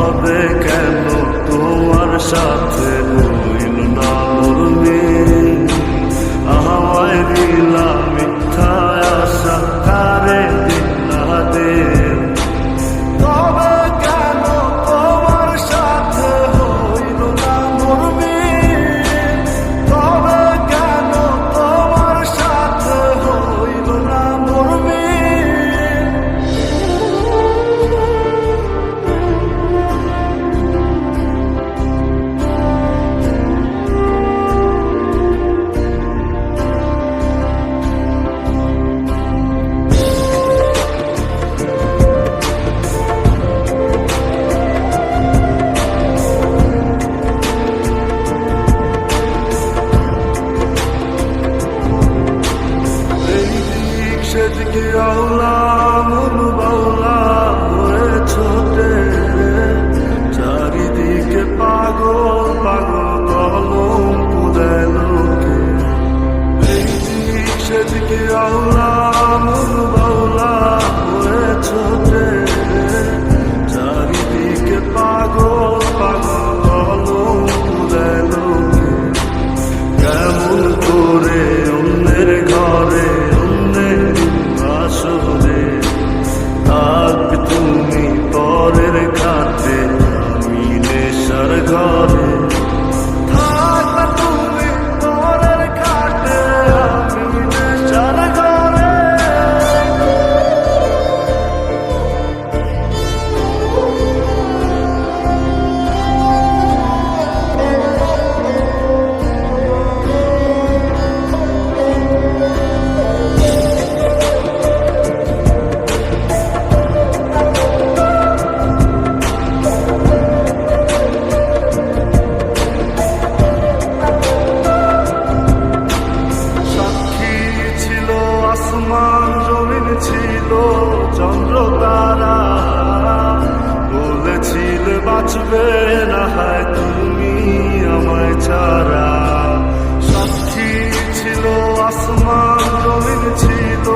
তবে কেন তোমার সাথে হইল না মোর মিল? আমায় দিলা মিথ্যা আশা, কারে দিলা দিল? তবে কেন তোমার সাথে হইল না মোর মিল? তবে কেন তোমার সাথে হইল না মোর মিল? সেদিকে আওলা মন বাউলা হয়ে ছোটে, চারিদিকে পাগল পাগল কলম পুরায় লোকে। এই দিক সেদিকে আওলা মন বাউলা হয়ে ছোটে, চারিদিকে পাগল পাগল কলম পুরায় লোকে। কেমন করে অন্যের ঘরে আসরে থাকবে তুমি পরের খাতে, আমি নেশার ঘরে। থাকবে তুমি পরের খাতে, আমি নেশার ঘরে। আসমান জমিন ছিল চন্দ্র তারা, বলেছিলে বাঁচবে না হয় তুমি আমায় ছাড়া। সাক্ষী ছিল আসমান জমিন ছিল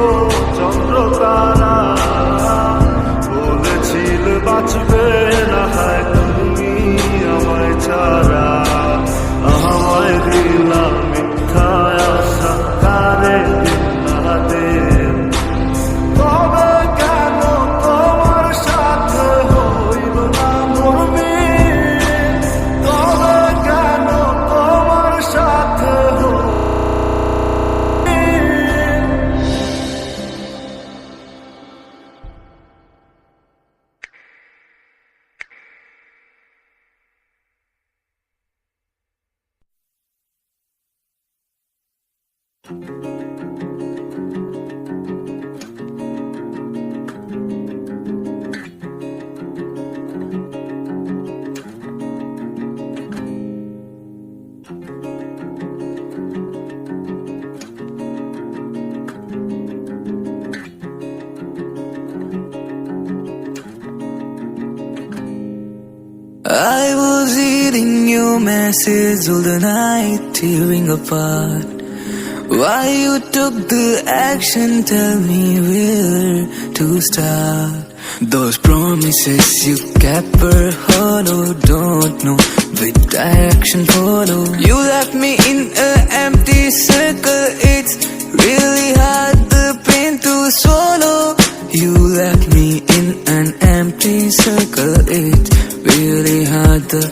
চন্দ্র তারা, বলেছিলে বাঁচবে না হয় তুমি আমায় ছাড়া। আমায় দিলাম মিথ্যা আশা, কারে তবে কেন তোমার সাথে হইল না মোর মিল? তবে কেন তোমার সাথে হইল? I was reading your message all the night, tearing apart. Why you took the action, tell me where to start. Those promises you kept were hollow, don't know which direction follow. You left me in an empty circle, it's really hard the pain to swallow. You left me in an empty circle, it's really hard the